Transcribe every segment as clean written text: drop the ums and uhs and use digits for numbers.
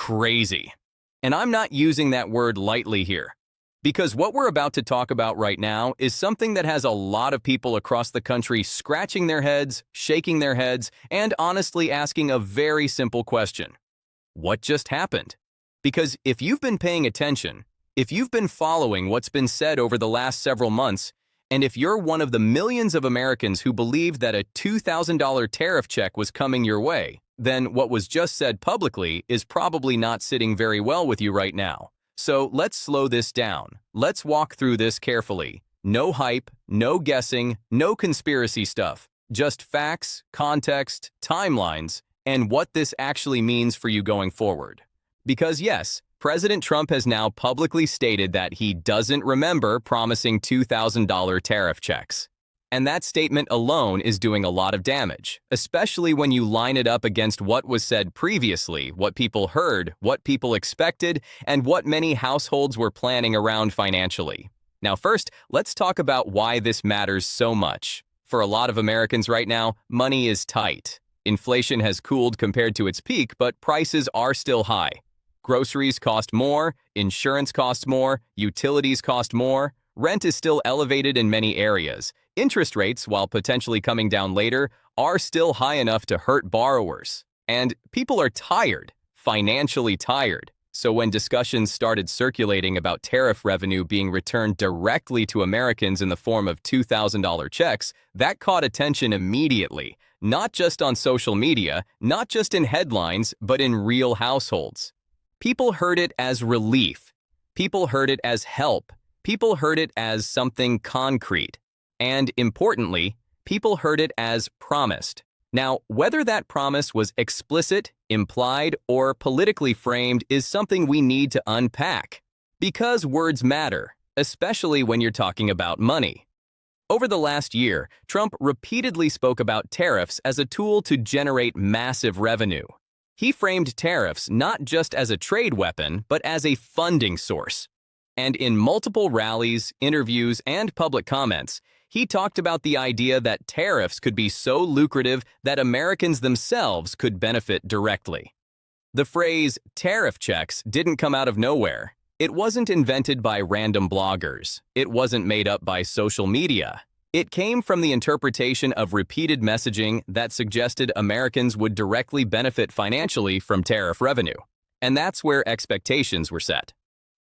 crazy. And I'm not using that word lightly here, because what we're about to talk about right now is something that has a lot of people across the country scratching their heads, shaking their heads, and honestly asking a very simple question. What just happened? Because if you've been paying attention, if you've been following what's been said over the last several months, and if you're one of the millions of Americans who believed that a $2,000 tariff check was coming your way, then what was just said publicly is probably not sitting very well with you right now. So let's slow this down. Let's walk through this carefully. No hype, no guessing, no conspiracy stuff. Just facts, context, timelines, and what this actually means for you going forward. Because yes, President Trump has now publicly stated that he doesn't remember promising $2,000 tariff checks. And that statement alone is doing a lot of damage, especially when you line it up against what was said previously, what people heard, what people expected, and what many households were planning around financially. Now first, let's talk about why this matters so much. For a lot of Americans right now, money is tight. Inflation has cooled compared to its peak, but prices are still high. Groceries cost more, insurance costs more, utilities cost more, rent is still elevated in many areas. Interest rates, while potentially coming down later, are still high enough to hurt borrowers. And people are tired, financially tired. So when discussions started circulating about tariff revenue being returned directly to Americans in the form of $2,000 checks, that caught attention immediately, not just on social media, not just in headlines, but in real households. People heard it as relief. People heard it as help. People heard it as something concrete. And importantly, people heard it as promised. Now, whether that promise was explicit, implied, or politically framed is something we need to unpack. Because words matter, especially when you're talking about money. Over the last year, Trump repeatedly spoke about tariffs as a tool to generate massive revenue. He framed tariffs not just as a trade weapon, but as a funding source. And in multiple rallies, interviews, and public comments, he talked about the idea that tariffs could be so lucrative that Americans themselves could benefit directly. The phrase tariff checks didn't come out of nowhere. It wasn't invented by random bloggers. It wasn't made up by social media. It came from the interpretation of repeated messaging that suggested Americans would directly benefit financially from tariff revenue. And that's where expectations were set.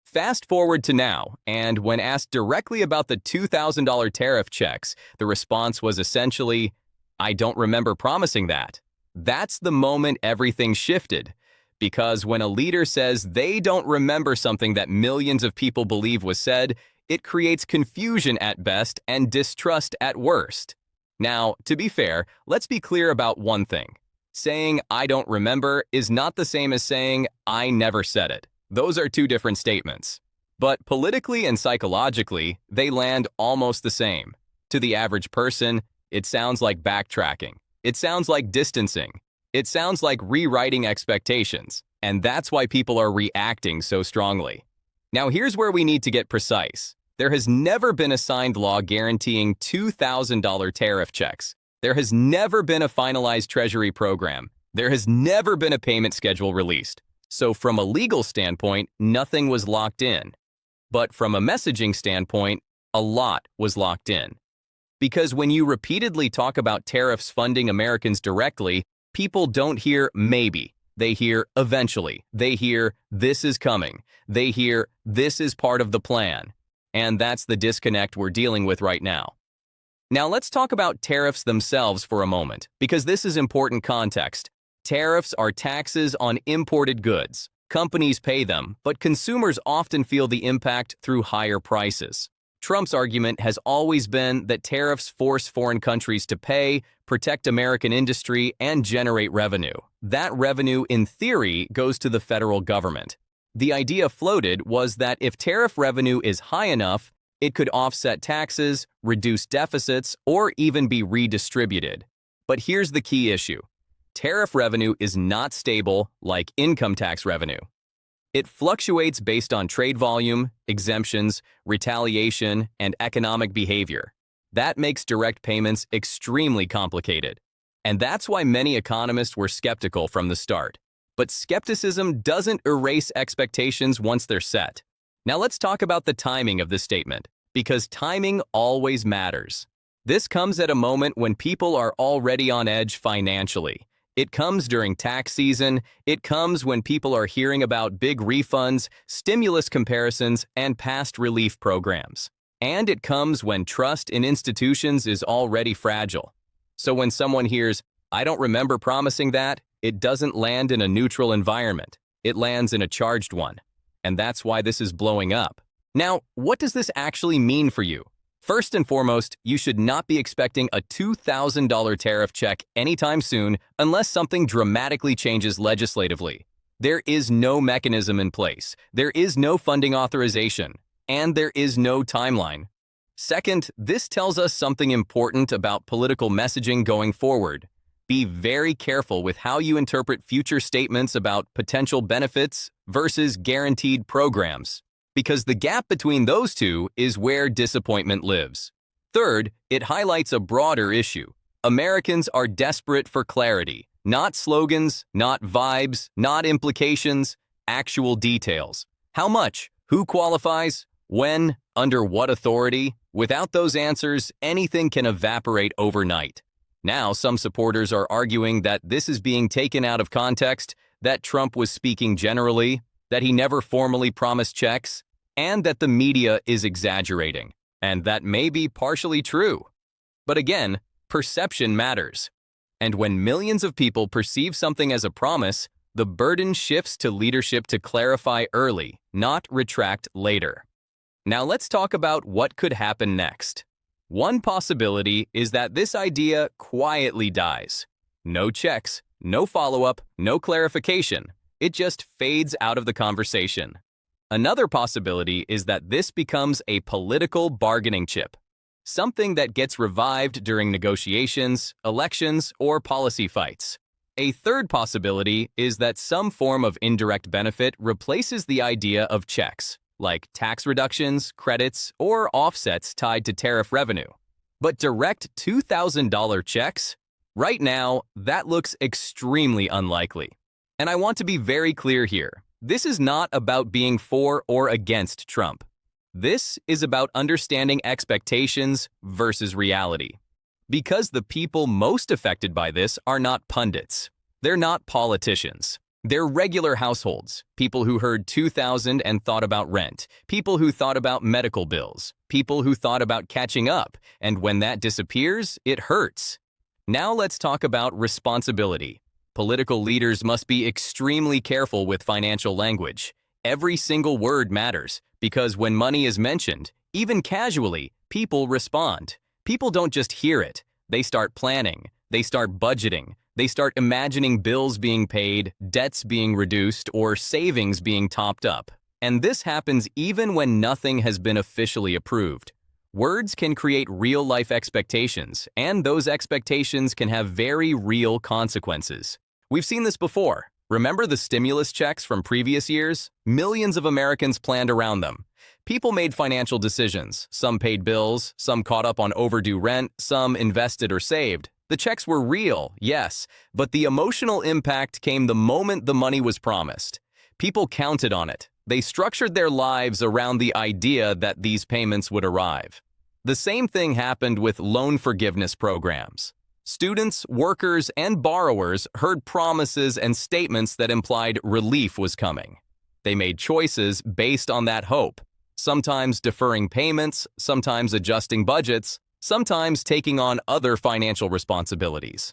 Fast forward to now, and when asked directly about the $2,000 tariff checks, the response was essentially, "I don't remember promising that." That's the moment everything shifted. Because when a leader says they don't remember something that millions of people believe was said, it creates confusion at best and distrust at worst. Now, to be fair, let's be clear about one thing. Saying "I don't remember" is not the same as saying "I never said it." Those are two different statements. But politically and psychologically, they land almost the same. To the average person, it sounds like backtracking. It sounds like distancing. It sounds like rewriting expectations. And that's why people are reacting so strongly. Now here's where we need to get precise. There has never been a signed law guaranteeing $2,000 tariff checks. There has never been a finalized Treasury program. There has never been a payment schedule released. So from a legal standpoint, nothing was locked in. But from a messaging standpoint, a lot was locked in. Because when you repeatedly talk about tariffs funding Americans directly, people don't hear maybe. They hear eventually. They hear this is coming. They hear this is part of the plan. And that's the disconnect we're dealing with right now. Now let's talk about tariffs themselves for a moment, because this is important context. Tariffs are taxes on imported goods. Companies pay them, but consumers often feel the impact through higher prices. Trump's argument has always been that tariffs force foreign countries to pay, protect American industry, and generate revenue. That revenue, in theory, goes to the federal government. The idea floated was that if tariff revenue is high enough, it could offset taxes, reduce deficits, or even be redistributed. But here's the key issue. Tariff revenue is not stable like income tax revenue. It fluctuates based on trade volume, exemptions, retaliation, and economic behavior. That makes direct payments extremely complicated. And that's why many economists were skeptical from the start. But skepticism doesn't erase expectations once they're set. Now let's talk about the timing of this statement, because timing always matters. This comes at a moment when people are already on edge financially. It comes during tax season, it comes when people are hearing about big refunds, stimulus comparisons, and past relief programs. And it comes when trust in institutions is already fragile. So when someone hears, "I don't remember promising that," it doesn't land in a neutral environment. It lands in a charged one. And that's why this is blowing up. Now, what does this actually mean for you? First and foremost, you should not be expecting a $2,000 tariff check anytime soon unless something dramatically changes legislatively. There is no mechanism in place, there is no funding authorization, and there is no timeline. Second, this tells us something important about political messaging going forward. Be very careful with how you interpret future statements about potential benefits versus guaranteed programs, because the gap between those two is where disappointment lives. Third, it highlights a broader issue. Americans are desperate for clarity, not slogans, not vibes, not implications, actual details. How much? Who qualifies? When? Under what authority? Without those answers, anything can evaporate overnight. Now, some supporters are arguing that this is being taken out of context, that Trump was speaking generally, that he never formally promised checks, and that the media is exaggerating. And that may be partially true. But again, perception matters. And when millions of people perceive something as a promise, the burden shifts to leadership to clarify early, not retract later. Now let's talk about what could happen next. One possibility is that this idea quietly dies. No checks, no follow-up, no clarification. It just fades out of the conversation. Another possibility is that this becomes a political bargaining chip, something that gets revived during negotiations, elections, or policy fights. A third possibility is that some form of indirect benefit replaces the idea of checks, like tax reductions, credits, or offsets tied to tariff revenue. But direct $2,000 checks? Right now, that looks extremely unlikely. And I want to be very clear here. This is not about being for or against Trump. This is about understanding expectations versus reality. Because the people most affected by this are not pundits. They're not politicians. They're regular households, people who heard $2,000 and thought about rent, people who thought about medical bills, people who thought about catching up, and when that disappears, it hurts. Now let's talk about responsibility. Political leaders must be extremely careful with financial language. Every single word matters, because when money is mentioned, even casually, people respond. People don't just hear it, they start planning, they start budgeting, they start imagining bills being paid, debts being reduced, or savings being topped up. And this happens even when nothing has been officially approved. Words can create real-life expectations, and those expectations can have very real consequences. We've seen this before. Remember the stimulus checks from previous years? Millions of Americans planned around them. People made financial decisions. Some paid bills, some caught up on overdue rent, some invested or saved. The checks were real, yes, but the emotional impact came the moment the money was promised. People counted on it. They structured their lives around the idea that these payments would arrive. The same thing happened with loan forgiveness programs. Students, workers, and borrowers heard promises and statements that implied relief was coming. They made choices based on that hope, sometimes deferring payments, sometimes adjusting budgets, sometimes taking on other financial responsibilities.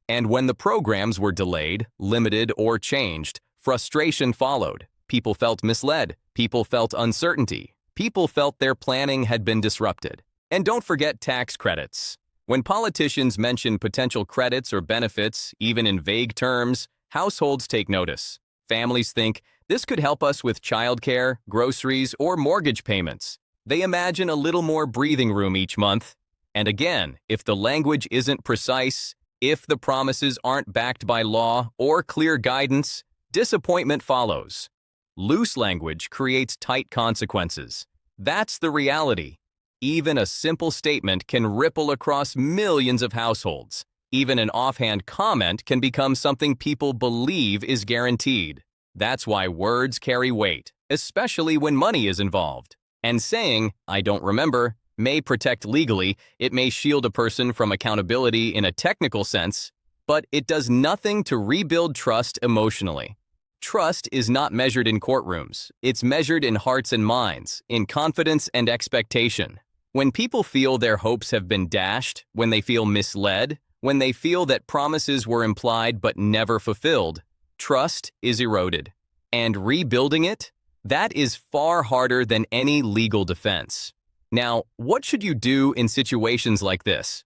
And when the programs were delayed, limited, or changed, frustration followed. People felt misled. People felt uncertainty. People felt their planning had been disrupted. And don't forget tax credits. When politicians mention potential credits or benefits, even in vague terms, households take notice. Families think, this could help us with childcare, groceries, or mortgage payments. They imagine a little more breathing room each month. And again, if the language isn't precise, if the promises aren't backed by law or clear guidance, disappointment follows. Loose language creates tight consequences. That's the reality. Even a simple statement can ripple across millions of households. Even an offhand comment can become something people believe is guaranteed. That's why words carry weight, especially when money is involved. And saying, "I don't remember," may protect legally, it may shield a person from accountability in a technical sense, but it does nothing to rebuild trust emotionally. Trust is not measured in courtrooms. It's measured in hearts and minds, in confidence and expectation. When people feel their hopes have been dashed, when they feel misled, when they feel that promises were implied but never fulfilled, trust is eroded. And rebuilding it? That is far harder than any legal defense. Now, what should you do in situations like this?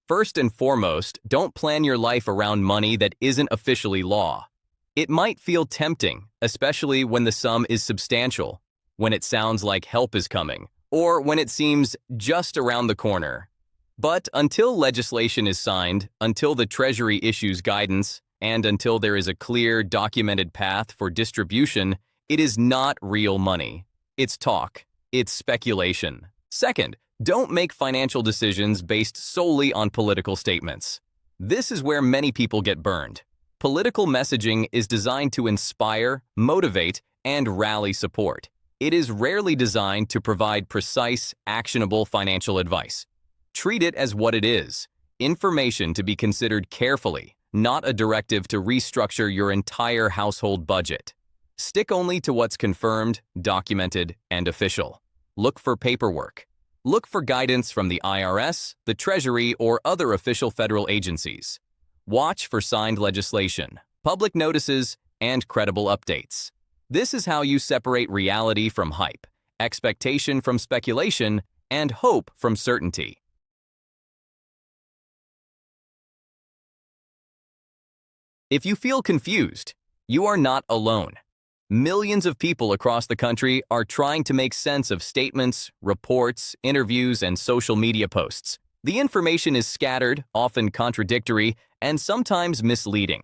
First and foremost, don't plan your life around money that isn't officially law. It might feel tempting, especially when the sum is substantial, when it sounds like help is coming, or when it seems just around the corner. But until legislation is signed, until the Treasury issues guidance, and until there is a clear, documented path for distribution, it is not real money. It's talk. It's speculation. Second, don't make financial decisions based solely on political statements. This is where many people get burned. Political messaging is designed to inspire, motivate, and rally support. It is rarely designed to provide precise, actionable financial advice. Treat it as what it is, information to be considered carefully, not a directive to restructure your entire household budget. Stick only to what's confirmed, documented, and official. Look for paperwork. Look for guidance from the IRS, the Treasury, or other official federal agencies. Watch for signed legislation, public notices, and credible updates. This is how you separate reality from hype, expectation from speculation, and hope from certainty. If you feel confused, you are not alone. Millions of people across the country are trying to make sense of statements, reports, interviews, and social media posts. The information is scattered, often contradictory, and sometimes misleading.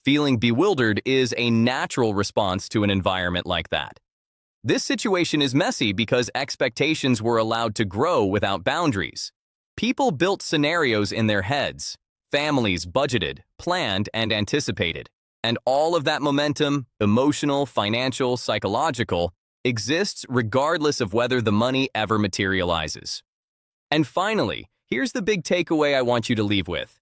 Feeling bewildered is a natural response to an environment like that. This situation is messy because expectations were allowed to grow without boundaries. People built scenarios in their heads. Families budgeted, planned, and anticipated. And all of that momentum, emotional, financial, psychological, exists regardless of whether the money ever materializes. And finally, here's the big takeaway I want you to leave with.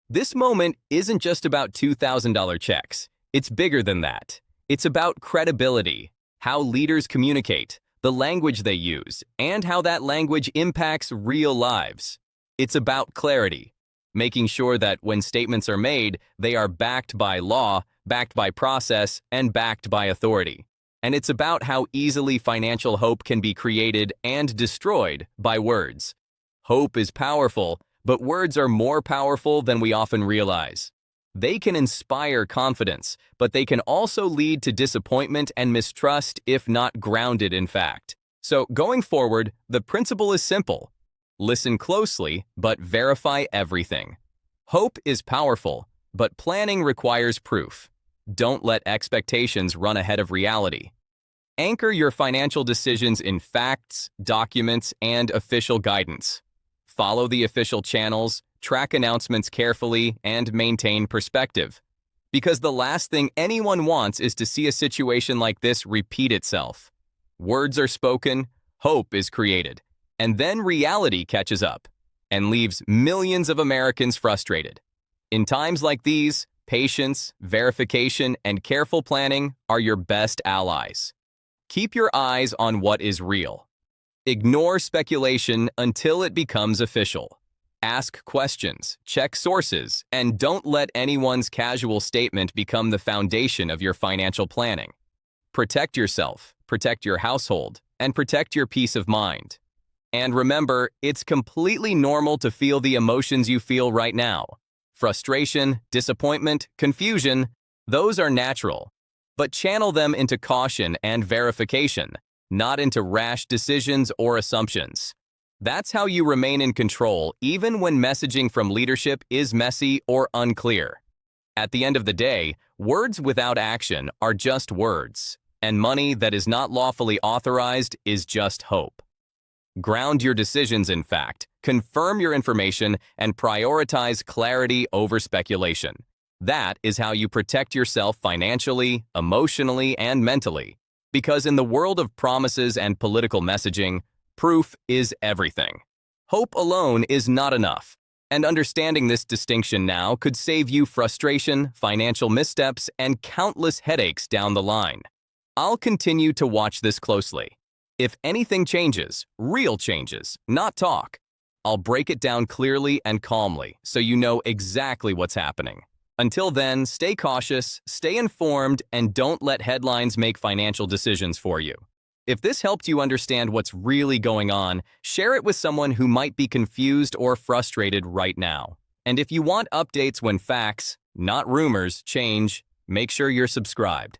This moment isn't just about $2,000 checks. It's bigger than that. It's about credibility, how leaders communicate, the language they use, and how that language impacts real lives. It's about clarity, making sure that when statements are made, they are backed by law, backed by process, and backed by authority. And it's about how easily financial hope can be created and destroyed by words. Hope is powerful, but words are more powerful than we often realize. They can inspire confidence, but they can also lead to disappointment and mistrust if not grounded in fact. So going forward, the principle is simple. Listen closely, but verify everything. Hope is powerful, but planning requires proof. Don't let expectations run ahead of reality. Anchor your financial decisions in facts, documents, and official guidance. Follow the official channels, track announcements carefully, and maintain perspective. Because the last thing anyone wants is to see a situation like this repeat itself. Words are spoken, hope is created. And then reality catches up and leaves millions of Americans frustrated. In times like these, patience, verification, and careful planning are your best allies. Keep your eyes on what is real. Ignore speculation until it becomes official. Ask questions, check sources, and don't let anyone's casual statement become the foundation of your financial planning. Protect yourself, protect your household, and protect your peace of mind. And remember, it's completely normal to feel the emotions you feel right now. Frustration, disappointment, confusion, those are natural. But channel them into caution and verification, not into rash decisions or assumptions. That's how you remain in control, even when messaging from leadership is messy or unclear. At the end of the day, words without action are just words, and money that is not lawfully authorized is just hope. Ground your decisions in fact, confirm your information, and prioritize clarity over speculation. That is how you protect yourself financially, emotionally, and mentally. Because in the world of promises and political messaging, proof is everything. Hope alone is not enough. And understanding this distinction now could save you frustration, financial missteps, and countless headaches down the line. I'll continue to watch this closely. If anything changes, real changes, not talk, I'll break it down clearly and calmly so you know exactly what's happening. Until then, stay cautious, stay informed, and don't let headlines make financial decisions for you. If this helped you understand what's really going on, share it with someone who might be confused or frustrated right now. And if you want updates when facts, not rumors, change, make sure you're subscribed.